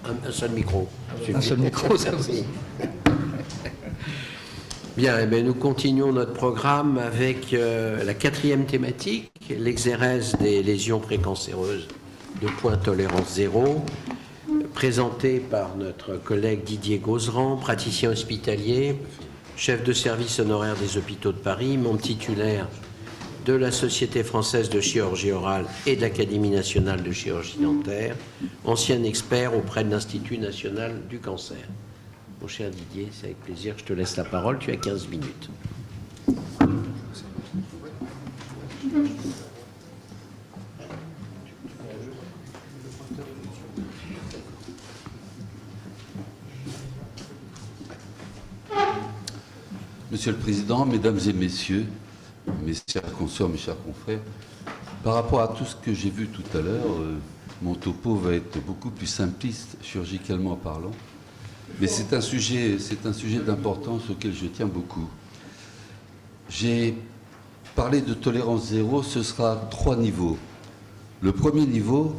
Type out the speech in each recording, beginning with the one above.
Un seul micro. Un seul micro, ça aussi. Bien, eh bien, nous continuons notre programme avec la 4e thématique, l'exérèse des lésions précancéreuses de point tolérance zéro, présentée par notre collègue Didier Gauzeran, praticien hospitalier, chef de service honoraire des hôpitaux de Paris, membre titulaire de la Société française de chirurgie orale et de l'Académie nationale de chirurgie dentaire, ancien expert auprès de l'Institut national du cancer. Mon cher Didier, c'est avec plaisir que je te laisse la parole. Tu as 15 minutes. Monsieur le Président, Mesdames et Messieurs, mes chers consoeurs, mes chers confrères, par rapport à tout ce que j'ai vu tout à l'heure, mon topo va être beaucoup plus simpliste, chirurgicalement parlant. Mais c'est un sujet d'importance auquel je tiens beaucoup. J'ai parlé de tolérance zéro, ce sera 3 niveaux. Le premier niveau,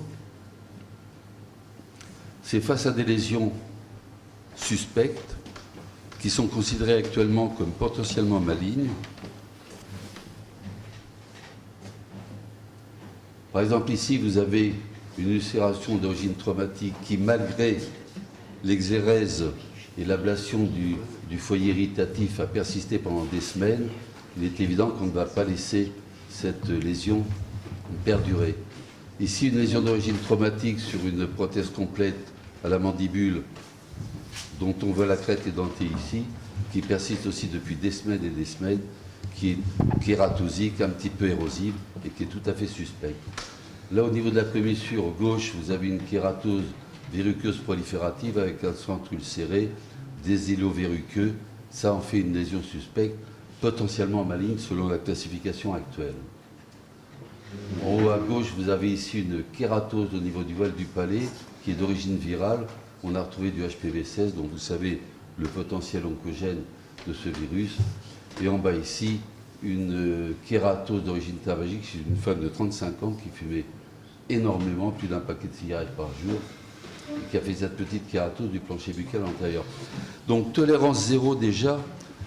c'est face à des lésions suspectes qui sont considérées actuellement comme potentiellement malignes. Par exemple, ici, vous avez une ulcération d'origine traumatique qui, malgré l'exérèse et l'ablation du foyer irritatif a persisté pendant des semaines, il est évident qu'on ne va pas laisser cette lésion perdurer. Ici, une lésion d'origine traumatique sur une prothèse complète à la mandibule, dont on voit la crête édentée ici, qui persiste aussi depuis des semaines et des semaines, qui est kératosique, un petit peu érosive et qui est tout à fait suspecte. Là, au niveau de la commissure gauche, vous avez une kératose verruqueuse proliférative avec un centre ulcéré, des îlots verruqueux. Ça en fait une lésion suspecte, potentiellement maligne selon la classification actuelle. En haut à gauche, vous avez ici une kératose au niveau du voile du palais qui est d'origine virale. On a retrouvé du HPV-16, dont vous savez le potentiel oncogène de ce virus. Et en bas ici, une kératose d'origine tabagique chez une femme de 35 ans qui fumait énormément, plus d'un paquet de cigarettes par jour, et qui a fait cette petite kératose du plancher buccal antérieur. Donc tolérance zéro déjà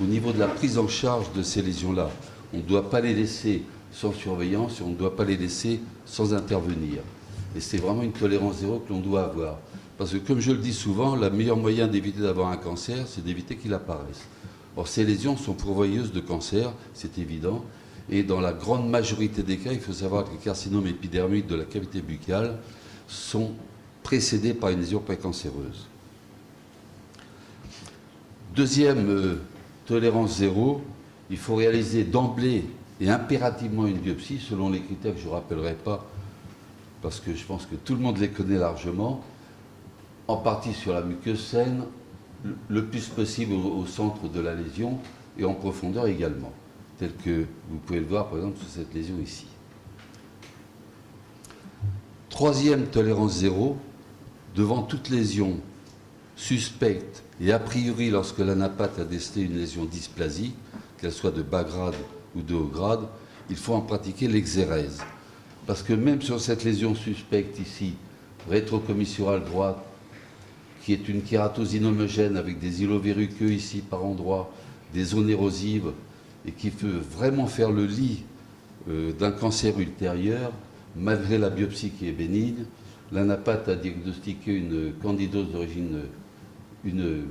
au niveau de la prise en charge de ces lésions-là. On ne doit pas les laisser sans surveillance et on ne doit pas les laisser sans intervenir. Et c'est vraiment une tolérance zéro que l'on doit avoir. Parce que comme je le dis souvent, le meilleur moyen d'éviter d'avoir un cancer, c'est d'éviter qu'il apparaisse. Or, ces lésions sont pourvoyeuses de cancer, c'est évident. Et dans la grande majorité des cas, il faut savoir que les carcinomes épidermiques de la cavité buccale sont précédés par une lésion précancéreuse. Deuxième tolérance zéro, il faut réaliser d'emblée et impérativement une biopsie selon les critères que je ne rappellerai pas, parce que je pense que tout le monde les connaît largement, en partie sur la muqueuse saine, le plus possible au centre de la lésion et en profondeur également, tel que vous pouvez le voir par exemple sur cette lésion ici. Troisième tolérance zéro, devant toute lésion suspecte et a priori lorsque l'anapathe a décelé une lésion dysplasique, qu'elle soit de bas grade ou de haut grade, il faut en pratiquer l'exérèse. Parce que même sur cette lésion suspecte ici, rétrocommissurale droite, qui est une kératose inhomogène avec des îlots verruqueux ici par endroits, des zones érosives, et qui peut vraiment faire le lit d'un cancer ultérieur, malgré la biopsie qui est bénigne, l'anapathe a diagnostiqué une candidose d'origine, une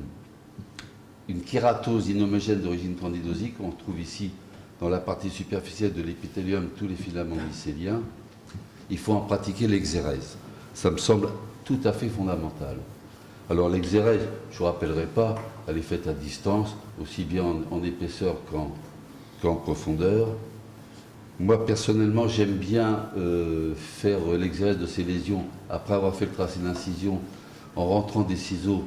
kératose inhomogène d'origine candidosique. On trouve ici, dans la partie superficielle de l'épithélium, tous les filaments mycéliens. Il faut en pratiquer l'exérèse. Ça me semble tout à fait fondamental. Alors l'exérèse, je ne vous rappellerai pas, elle est faite à distance, aussi bien en épaisseur qu'en profondeur. Moi, personnellement, j'aime bien faire l'exérèse de ces lésions après avoir fait le tracé d'incision en rentrant des ciseaux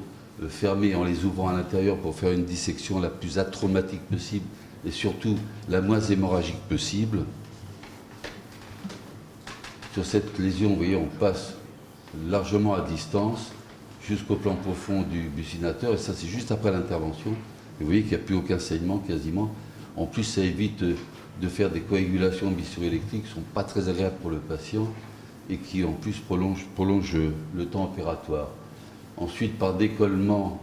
fermés, en les ouvrant à l'intérieur pour faire une dissection la plus atraumatique possible et surtout la moins hémorragique possible. Sur cette lésion, vous voyez, on passe largement à distance jusqu'au plan profond du buccinateur, et ça c'est juste après l'intervention. Et vous voyez qu'il n'y a plus aucun saignement quasiment. En plus, ça évite de faire des coagulations de blessures électriques qui ne sont pas très agréables pour le patient et qui en plus prolongent le temps opératoire. Ensuite, par décollement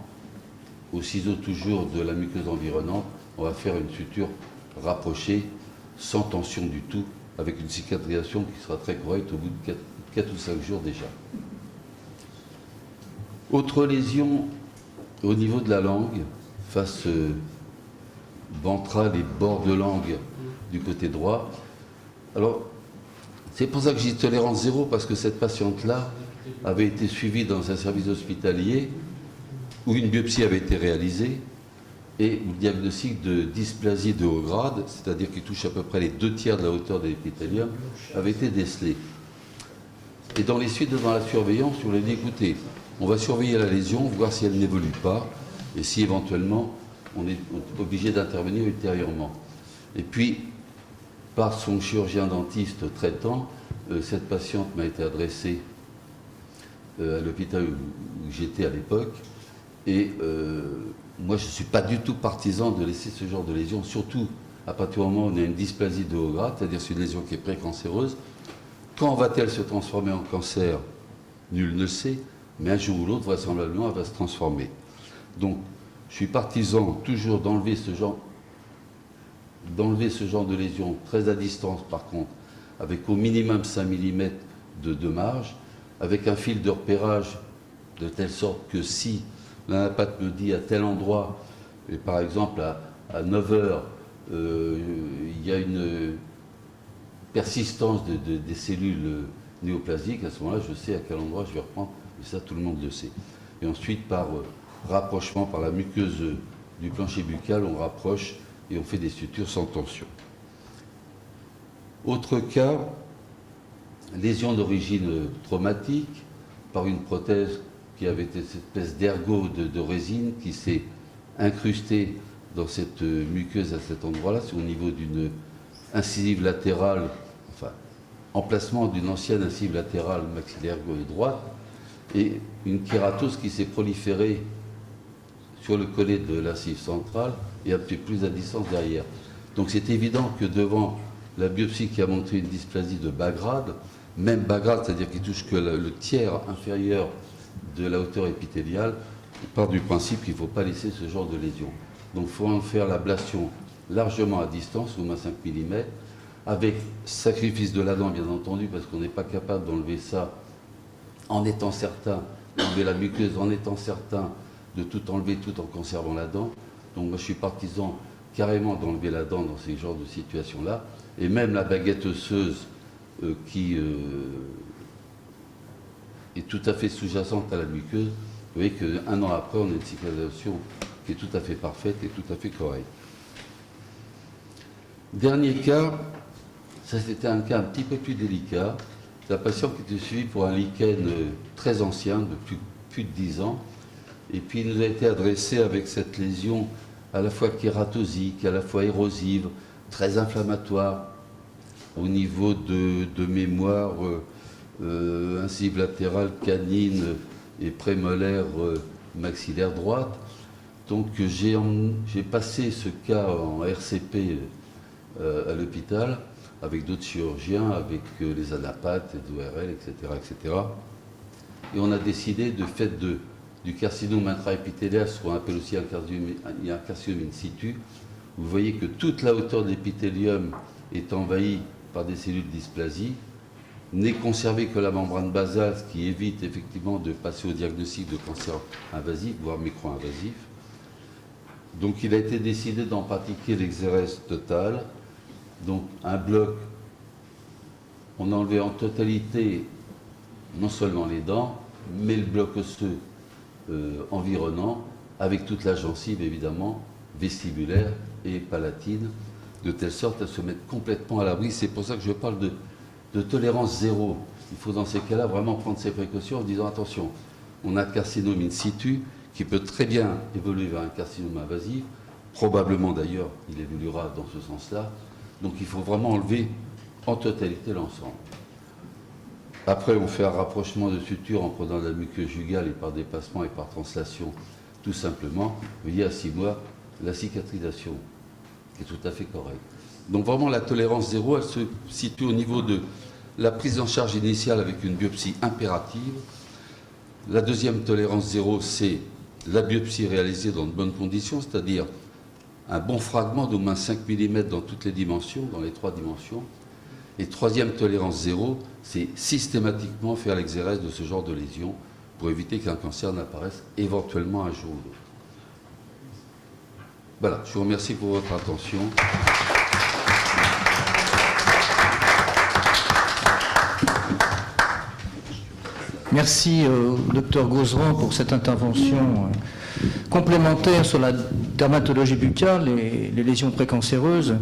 au ciseau toujours de la muqueuse environnante, on va faire une suture rapprochée, sans tension du tout, avec une cicatrisation qui sera très correcte au bout de 4 ou 5 jours déjà. Autre lésion au niveau de la langue, face ventrale et bord de langue du côté droit. Alors, c'est pour ça que j'ai dit tolérance zéro, parce que cette patiente-là avait été suivie dans un service hospitalier où une biopsie avait été réalisée et le diagnostic de dysplasie de haut grade, c'est-à-dire qui touche à peu près les 2/3 de la hauteur de l'épithélium, avait été décelé. Et dans les suites, devant la surveillance, on lui a dit, écoutez, on va surveiller la lésion, voir si elle n'évolue pas, et si éventuellement on est obligé d'intervenir ultérieurement. Et puis, par son chirurgien dentiste traitant, cette patiente m'a été adressée à l'hôpital où j'étais à l'époque, et moi je ne suis pas du tout partisan de laisser ce genre de lésion, surtout à partir du moment où on a une dysplasie de haut grade, c'est-à-dire c'est une lésion qui est précancéreuse. Quand va-t-elle se transformer en cancer? Nul ne sait, mais un jour ou l'autre, vraisemblablement, elle va se transformer. Donc, je suis partisan toujours d'enlever ce genre de lésion, très à distance par contre, avec au minimum 5 mm de marge, avec un fil de repérage, de telle sorte que si l'anapathe me dit à tel endroit, et par exemple à 9 heures, il y a une persistance des cellules néoplasiques, à ce moment-là, je sais à quel endroit je vais reprendre, et ça, tout le monde le sait. Et ensuite, par rapprochement, par la muqueuse du plancher buccal, on rapproche et on fait des sutures sans tension. Autre cas, lésion d'origine traumatique, par une prothèse qui avait cette espèce d'ergot de résine qui s'est incrustée dans cette muqueuse à cet endroit-là, c'est au niveau d'une incisive latérale, enfin, emplacement d'une ancienne incisive latérale maxillaire droite, et une kératose qui s'est proliférée sur le collet de l'incisive centrale et un petit peu plus à distance derrière. Donc c'est évident que devant la biopsie qui a montré une dysplasie de bas grade, même bas grade, c'est-à-dire qui touche que le tiers inférieur de la hauteur épithéliale, on part du principe qu'il ne faut pas laisser ce genre de lésion. Donc il faut en faire l'ablation largement à distance, au moins 5 mm, avec sacrifice de la dent bien entendu, parce qu'on n'est pas capable d'enlever ça en étant certain, d'enlever la muqueuse en étant certain de tout enlever tout en conservant la dent. Donc moi je suis partisan carrément d'enlever la dent dans ces genres de situations-là, et même la baguette osseuse qui est tout à fait sous-jacente à la muqueuse, vous voyez qu'un an après, on a une cicatrisation qui est tout à fait parfaite et tout à fait correcte. Dernier cas, ça c'était un cas un petit peu plus délicat. C'est un patient qui était suivi pour un lichen très ancien, de plus de 10 ans, et puis il nous a été adressé avec cette lésion à la fois kératosique, à la fois érosive, très inflammatoire, au niveau de mémoire incisive latérale, canine et prémolaire maxillaire droite. Donc j'ai passé ce cas en RCP à l'hôpital avec d'autres chirurgiens, avec les anapathes, les ORL, etc., etc. Et on a décidé, de fait du carcinome intraépithélial, ce qu'on appelle aussi un carcinome in situ, vous voyez que toute la hauteur de l'épithélium est envahie par des cellules dysplasie, n'est conservée que la membrane basale, ce qui évite effectivement de passer au diagnostic de cancer invasif, voire micro-invasif. Donc il a été décidé d'en pratiquer l'exérèse totale. Donc un bloc, on a enlevé en totalité non seulement les dents, mais le bloc osseux environnant, avec toute la gencive évidemment, vestibulaire et palatine, de telle sorte à se mettre complètement à l'abri. C'est pour ça que je parle de tolérance zéro. Il faut dans ces cas-là vraiment prendre ses précautions en disant attention, on a un carcinome in situ qui peut très bien évoluer vers un carcinome invasif, probablement d'ailleurs il évoluera dans ce sens-là. Donc il faut vraiment enlever en totalité l'ensemble. Après, on fait un rapprochement de suture en prenant la muqueuse jugale et par dépassement et par translation, tout simplement. Vous voyez à 6 mois, la cicatrisation qui est tout à fait correcte. Donc vraiment la tolérance zéro, elle se situe au niveau de la prise en charge initiale avec une biopsie impérative, La deuxième tolérance zéro, c'est la biopsie réalisée dans de bonnes conditions, c'est-à-dire un bon fragment d'au moins 5 mm dans toutes les dimensions, dans les 3 dimensions. Et troisième tolérance zéro, c'est systématiquement faire l'exérèse de ce genre de lésion pour éviter qu'un cancer n'apparaisse éventuellement un jour ou l'autre. Voilà, je vous remercie pour votre attention. Merci au docteur Gauzeran pour cette intervention complémentaire sur la dermatologie buccale et les lésions précancéreuses.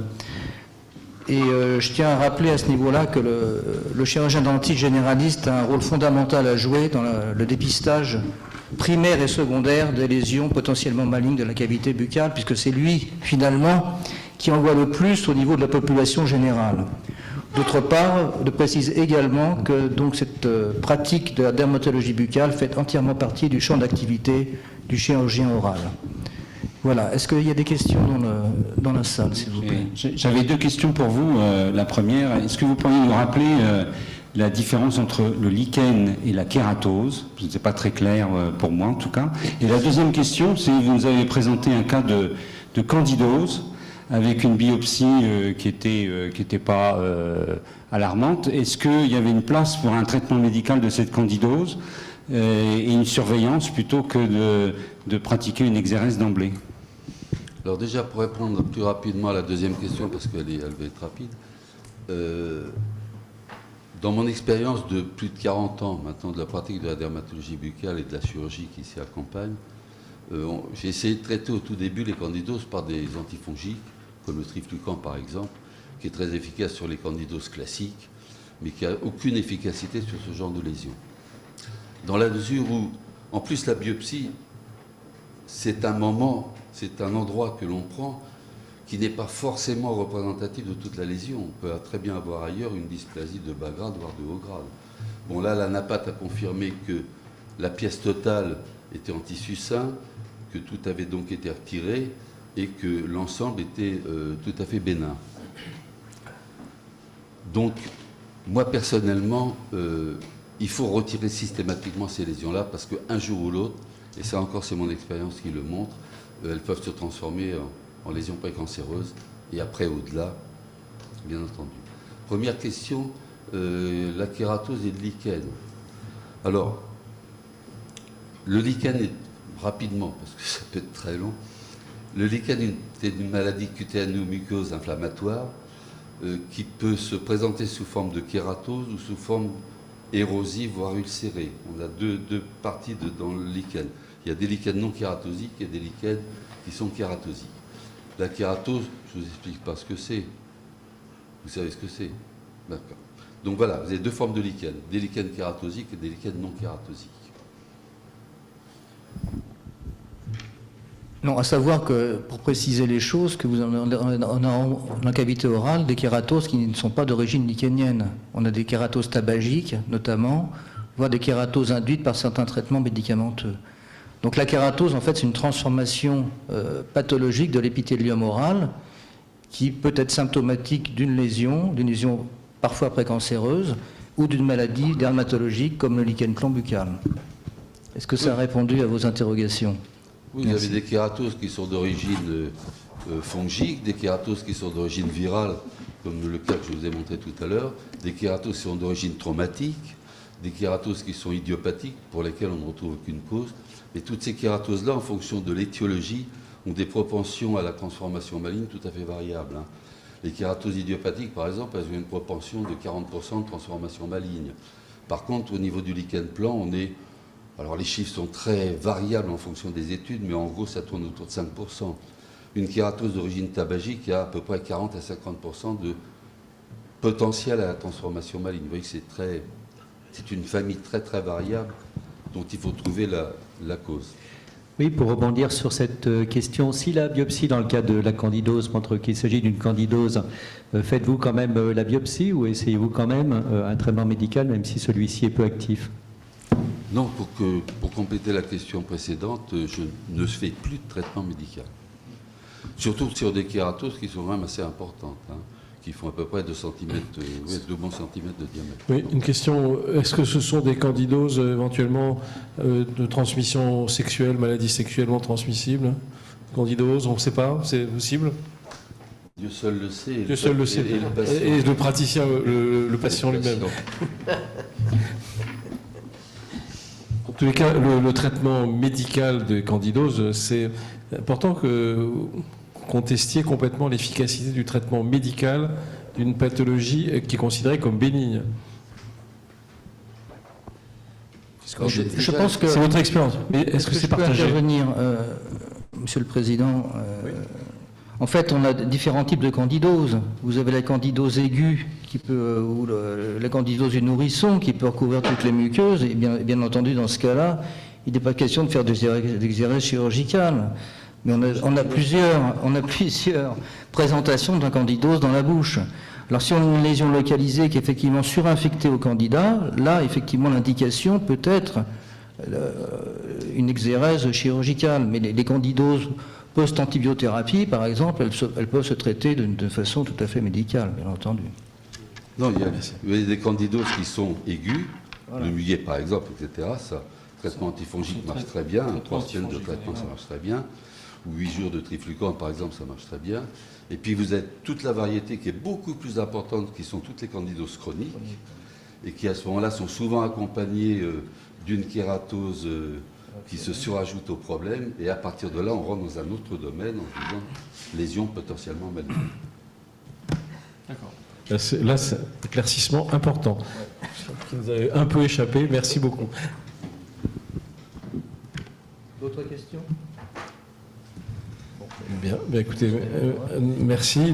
Et je tiens à rappeler à ce niveau-là que le chirurgien dentiste généraliste a un rôle fondamental à jouer dans le dépistage primaire et secondaire des lésions potentiellement malignes de la cavité buccale, puisque c'est lui, finalement, qui en voit le plus au niveau de la population générale. D'autre part, je précise également que donc, cette pratique de la dermatologie buccale fait entièrement partie du champ d'activité du chirurgien oral. Voilà. Est-ce qu'il y a des questions dans la salle, s'il vous plaît? J'avais 2 questions pour vous. La première, est-ce que vous pourriez nous rappeler la différence entre le lichen et la kératose? Ce n'est pas très clair pour moi, en tout cas. Et la deuxième question, c'est vous nous avez présenté un cas de candidose avec une biopsie qui était pas alarmante. Est-ce qu'il y avait une place pour un traitement médical de cette candidose et une surveillance plutôt que de pratiquer une exérèse d'emblée? Alors déjà, pour répondre plus rapidement à la deuxième question, parce qu'elle va être rapide, dans mon expérience de plus de 40 ans maintenant de la pratique de la dermatologie buccale et de la chirurgie qui s'y accompagne, j'ai essayé de traiter au tout début les candidoses par des antifongiques, comme le triflucan par exemple, qui est très efficace sur les candidoses classiques, mais qui n'a aucune efficacité sur ce genre de lésions. Dans la mesure où, en plus, la biopsie, c'est un moment, c'est un endroit que l'on prend qui n'est pas forcément représentatif de toute la lésion. On peut très bien avoir ailleurs une dysplasie de bas grade, voire de haut grade. Bon, là, la NAPAT a confirmé que la pièce totale était en tissu sain, que tout avait donc été retiré et que l'ensemble était tout à fait bénin. Donc, moi, personnellement, il faut retirer systématiquement ces lésions-là parce qu'un jour ou l'autre, et ça encore c'est mon expérience qui le montre, elles peuvent se transformer en lésions précancéreuses et après au-delà, bien entendu. Première question, la kératose et le lichen. Alors, le lichen est rapidement, parce que ça peut être très long, le lichen est une maladie cutéano-muqueuse inflammatoire qui peut se présenter sous forme de kératose ou sous forme érosive, voire ulcérée. On a deux parties dans le lichen. Il y a des lichens non kératosiques et des lichens qui sont kératosiques. La kératose, je ne vous explique pas ce que c'est. Vous savez ce que c'est? D'accord. Donc voilà, vous avez 2 formes de lichens. Des lichens kératosiques et des lichens non kératosiques. Non, à savoir que, pour préciser les choses, que vous en la cavité orale, des kératoses qui ne sont pas d'origine lichenienne. On a des kératoses tabagiques, notamment, voire des kératoses induites par certains traitements médicamenteux. Donc la kératose, en fait, c'est une transformation pathologique de l'épithélium oral qui peut être symptomatique d'une lésion parfois précancéreuse, ou d'une maladie dermatologique comme le lichen plan buccal. Est-ce que ça a répondu à vos interrogations? Vous avez des kératoses qui sont d'origine fongique, des kératoses qui sont d'origine virale, comme le cas que je vous ai montré tout à l'heure, des kératoses qui sont d'origine traumatique, des kératoses qui sont idiopathiques, pour lesquelles on ne retrouve aucune cause. Et toutes ces kératoses-là, en fonction de l'étiologie, ont des propensions à la transformation maligne tout à fait variables. Les kératoses idiopathiques, par exemple, elles ont une propension de 40% de transformation maligne. Par contre, au niveau du lichen plan, on est... Alors les chiffres sont très variables en fonction des études, mais en gros ça tourne autour de 5%. Une kératose d'origine tabagique a à peu près 40 à 50% de potentiel à la transformation maligne. Vous voyez que c'est une famille très très variable dont il faut trouver la cause. Oui, pour rebondir sur cette question, si la biopsie dans le cas de la candidose montre qu'il s'agit d'une candidose, faites-vous quand même la biopsie ou essayez-vous quand même un traitement médical même si celui-ci est peu actif? Non, pour compléter la question précédente, je ne fais plus de traitement médical. Surtout sur des kératoses qui sont quand même assez importantes, qui font à peu près 2 bons centimètres de diamètre. Oui, une question. Est-ce que ce sont des candidoses éventuellement de transmission sexuelle, maladies sexuellement transmissibles? Candidose, on ne sait pas, c'est possible? Dieu seul le sait. Dieu seul le sait. Et le patient. Et le praticien, le patient lui-même. En tous les cas, le traitement médical de candidose, c'est important que contestiez complètement l'efficacité du traitement médical d'une pathologie qui est considérée comme bénigne. Je pense que... C'est votre expérience. Mais est-ce que c'est je peux partagé? intervenir, Monsieur le Président? En fait, on a différents types de candidose. Vous avez la candidose aiguë, ou la candidose du nourrisson, qui peut recouvrir toutes les muqueuses. Et bien entendu, dans ce cas-là, il n'est pas question de faire des exérèses chirurgicales. Mais on a plusieurs présentations d'un candidose dans la bouche. Alors si on a une lésion localisée qui est effectivement surinfectée au candidat, là, effectivement, l'indication peut être une exérèse chirurgicale. Mais les candidoses post-antibiothérapie, par exemple, elles peuvent se traiter de façon tout à fait médicale, bien entendu. Non, il y a des candidoses qui sont aiguës, le muguet par exemple, etc. Ça, le traitement antifongique marche très bien, 3 semaines de traitement, ça marche très bien. Ou 8 jours de triflucan, par exemple, ça marche très bien. Et puis vous avez toute la variété qui est beaucoup plus importante, qui sont toutes les candidoses chroniques, et qui à ce moment-là sont souvent accompagnées d'une kératose qui se surajoute au problème, et à partir de là, on rentre dans un autre domaine en disant lésion potentiellement maligne. D'accord. Là, c'est un éclaircissement important, qui nous avait un peu échappé. Merci beaucoup. D'autres questions? Bien, écoutez, merci.